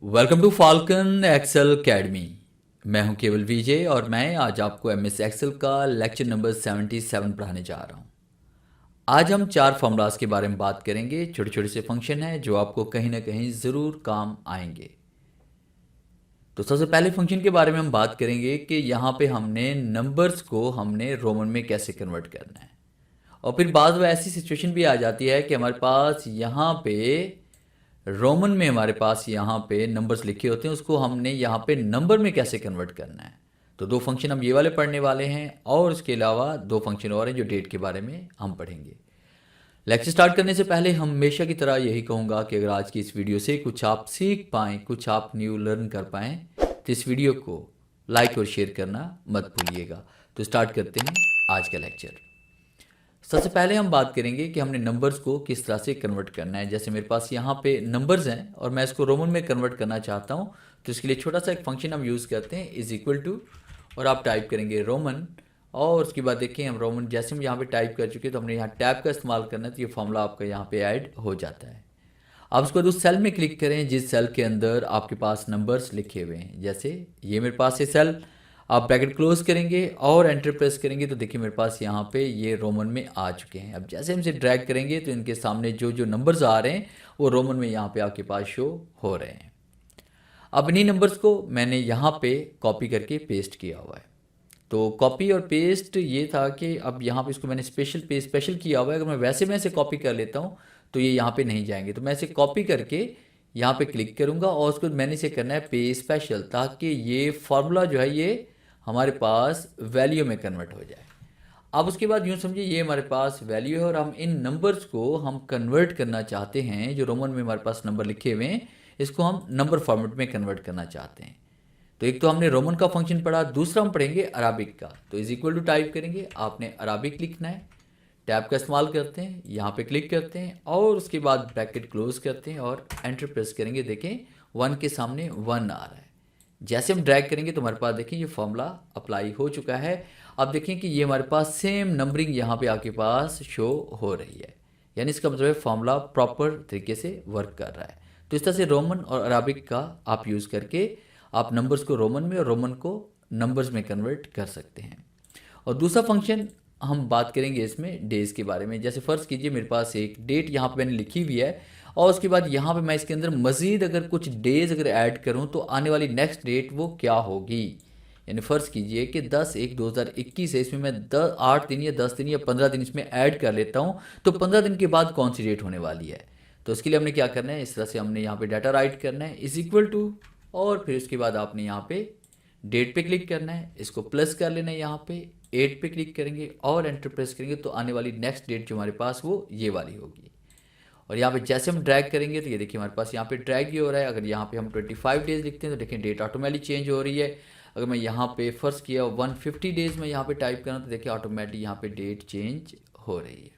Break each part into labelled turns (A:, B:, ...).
A: Welcome to Falcon Excel Academy. मैं हूं केवल विजय और मैं आज आपको एमएस एक्सेल का लेक्चर नंबर 77 पढ़ाने जा रहा हूं। आज हम चार फॉर्मूलाज के बारे में बात करेंगे। छोटे छोटे से फंक्शन हैं जो आपको कहीं ना कहीं ज़रूर काम आएंगे। तो सबसे पहले फंक्शन के बारे में हम बात करेंगे कि यहाँ पे हमने नंबर्स को हमने रोमन में कैसे कन्वर्ट करना है। और फिर बाद में ऐसी सिचुएशन भी आ जाती है कि हमारे पास यहाँ पे रोमन में हमारे पास यहाँ पे नंबर्स लिखे होते हैं, उसको हमने यहाँ पे नंबर में कैसे कन्वर्ट करना है। तो दो फंक्शन हम ये वाले पढ़ने वाले हैं और इसके अलावा दो फंक्शन और हैं जो डेट के बारे में हम पढ़ेंगे। लेक्चर स्टार्ट करने से पहले हम हमेशा की तरह यही कहूँगा कि अगर आज की इस वीडियो से कुछ आप सीख पाएँ, कुछ आप न्यू लर्न कर पाएँ, तो इस वीडियो को लाइक और शेयर करना मत भूलिएगा। तो स्टार्ट करते हैं आज का लेक्चर। सबसे पहले हम बात करेंगे कि हमने नंबर्स को किस तरह से कन्वर्ट करना है। जैसे मेरे पास यहाँ पे नंबर्स हैं और मैं इसको रोमन में कन्वर्ट करना चाहता हूँ, तो इसके लिए छोटा सा एक फंक्शन हम यूज़ करते हैं, इज़ इक्वल टू, और आप टाइप करेंगे रोमन। और उसके बाद देखिए हम रोमन जैसे हम यहाँ पे टाइप कर चुके हैं तो हमने यहाँ टैब का इस्तेमाल करना है, तो ये फॉर्मूला आपका यहाँ पे ऐड हो जाता है। अब उसके बाद उस सेल में क्लिक करें जिस सेल के अंदर आपके पास नंबर्स लिखे हुए हैं। जैसे ये मेरे पास है सेल, आप ब्रैकेट क्लोज करेंगे और एंटर प्रेस करेंगे तो देखिए मेरे पास यहाँ पे ये रोमन में आ चुके हैं। अब जैसे हम इसे ड्रैग करेंगे तो इनके सामने जो जो नंबर्स आ रहे हैं वो रोमन में यहाँ पे आपके पास शो हो रहे हैं। अब इन्हीं नंबर्स को मैंने यहाँ पे कॉपी करके पेस्ट किया हुआ है। तो कॉपी और पेस्ट ये था कि अब यहाँ पे इसको मैंने स्पेशल किया हुआ है। अगर मैं इसे कॉपी कर लेता हूँ तो ये यहाँ पे नहीं जाएंगे, तो मैं इसे कॉपी करके यहाँ पे क्लिक करूँगा और उसको मैंने इसे करना है पे स्पेशल, ताकि ये फार्मूला जो है ये हमारे पास वैल्यू में कन्वर्ट हो जाए। अब उसके बाद यूँ समझिए ये हमारे पास वैल्यू है और हम इन नंबर्स को हम कन्वर्ट करना चाहते हैं। जो रोमन में हमारे पास नंबर लिखे हुए हैं इसको हम नंबर फॉर्मेट में कन्वर्ट करना चाहते हैं। तो एक तो हमने रोमन का फंक्शन पढ़ा, दूसरा हम पढ़ेंगे अराबिक का। तो इज इक्वल टू टाइप करेंगे, आपने अराबिक लिखना है, टैब का इस्तेमाल करते हैं, यहाँ पे क्लिक करते हैं और उसके बाद ब्रैकेट क्लोज करते हैं और एंटर प्रेस करेंगे। देखें 1 के सामने 1 आ रहा है। जैसे हम ड्रैग करेंगे तो हमारे पास देखिए ये फॉर्मूला अप्लाई हो चुका है। अब देखें कि ये हमारे पास सेम नंबरिंग यहाँ पे आपके पास शो हो रही है, यानी इसका मतलब है फॉर्मूला प्रॉपर तरीके से वर्क कर रहा है। तो इस तरह से रोमन और अराबिक का आप यूज़ करके आप नंबर्स को रोमन में और रोमन को नंबर्स में कन्वर्ट कर सकते हैं। और दूसरा फंक्शन हम बात करेंगे इसमें डेज़ के बारे में। जैसे फ़र्ज़ कीजिए मेरे पास एक डेट यहाँ पे मैंने लिखी हुई है और उसके बाद यहाँ पे मैं इसके अंदर मज़ीद अगर कुछ डेज़ अगर ऐड करूँ तो आने वाली नेक्स्ट डेट वो क्या होगी। यानी फ़र्ज़ कीजिए कि 10/1/2021 है, इसमें मैं 8 दिन या 10 दिन या 15 दिन इसमें ऐड कर लेता हूँ, तो 15 दिन के बाद कौन सी डेट होने वाली है। तो उसके लिए हमने क्या करना है, इस तरह से हमने यहाँ पे डाटा राइट करना है, इज़ इक्वल टू, और फिर उसके बाद आपने यहाँ पे डेट पे क्लिक करना है, इसको प्लस कर लेना है, यहाँ पे 8 पे क्लिक करेंगे और एंटर प्रेस करेंगे तो आने वाली नेक्स्ट डेट जो हमारे पास वो ये वाली होगी। और यहाँ पे जैसे हम ड्रैग करेंगे तो ये देखिए हमारे पास यहाँ पे ड्रैग ही हो रहा है। अगर यहाँ पे हम 25 डेज़ लिखते हैं तो देखिए डेट ऑटोमेटिक चेंज हो रही है। अगर मैं यहाँ पे फर्स्ट किया 150 डेज़ में यहाँ पे टाइप करूँ तो देखिए ऑटोमेटिक यहाँ पे डेट चेंज हो रही है।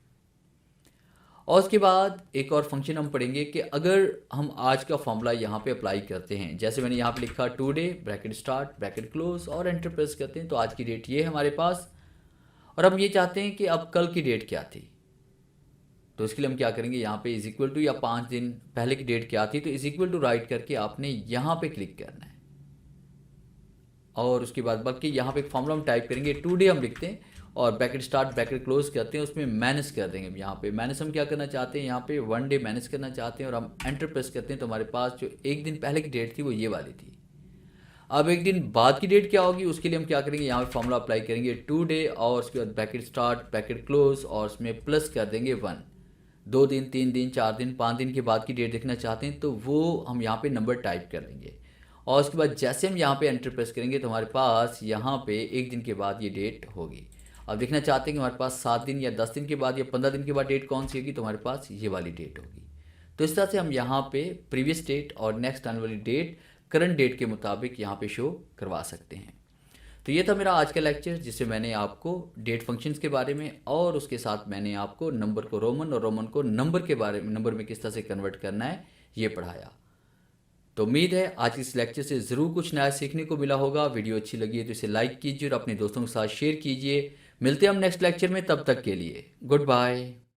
A: और उसके बाद एक और फंक्शन हम पढ़ेंगे कि अगर हम आज का फॉर्मूला यहाँ पे अप्लाई करते हैं, जैसे मैंने यहाँ पे लिखा today, bracket start, bracket close और एंटर प्रेस करते हैं तो आज की डेट ये है हमारे पास। और हम ये चाहते हैं कि अब कल की डेट क्या थी, तो इसके लिए हम क्या करेंगे, यहाँ पे इज इक्वल टू या 5 दिन पहले की डेट क्या थी, तो इज इक्वल टू राइट करके आपने यहाँ पे क्लिक करना है। और उसके बाद बल्कि यहाँ पे एक फॉर्मूला हम टाइप करेंगे, टुडे हम लिखते हैं और ब्रैकेट स्टार्ट ब्रैकेट क्लोज करते हैं, उसमें माइनस कर देंगे। यहाँ पे माइनस हम क्या करना चाहते हैं, यहाँ पे 1 डे माइनस करना चाहते हैं और हम एंटर प्रेस करते हैं तो हमारे पास जो एक दिन पहले की डेट थी वो ये वाली थी। अब एक दिन बाद की डेट क्या होगी, उसके लिए हम क्या करेंगे, यहाँ पे फॉर्मूला अप्लाई करेंगे टुडे और उसके बाद ब्रैकेट स्टार्ट ब्रैकेट क्लोज और उसमें प्लस कर देंगे 1। 2 दिन 3 दिन 4 दिन 5 दिन के बाद की डेट देखना चाहते हैं तो वो हम यहाँ पे नंबर टाइप कर लेंगे और उसके बाद जैसे हम यहाँ पे एंटर प्रेस करेंगे तो हमारे पास यहाँ पे एक दिन के बाद ये डेट होगी। अब देखना चाहते हैं कि हमारे पास 7 दिन या 10 दिन के बाद या 15 दिन के बाद डेट कौन सी होगी, तो हमारे पास ये वाली डेट होगी। तो इस तरह से हम यहाँ पे प्रीवियस डेट और नेक्स्ट आने वाली डेट करंट डेट के मुताबिक यहाँ पे शो करवा सकते हैं। तो ये था मेरा आज का लेक्चर जिससे मैंने आपको डेट फंक्शंस के बारे में और उसके साथ मैंने आपको नंबर को रोमन और रोमन को नंबर के बारे में, नंबर में किस तरह से कन्वर्ट करना है, ये पढ़ाया। तो उम्मीद है आज के इस लेक्चर से ज़रूर कुछ नया सीखने को मिला होगा। वीडियो अच्छी लगी है तो इसे लाइक कीजिए और अपने दोस्तों के साथ शेयर कीजिए। मिलते हैं हम नेक्स्ट लेक्चर में, तब तक के लिए गुड बाय।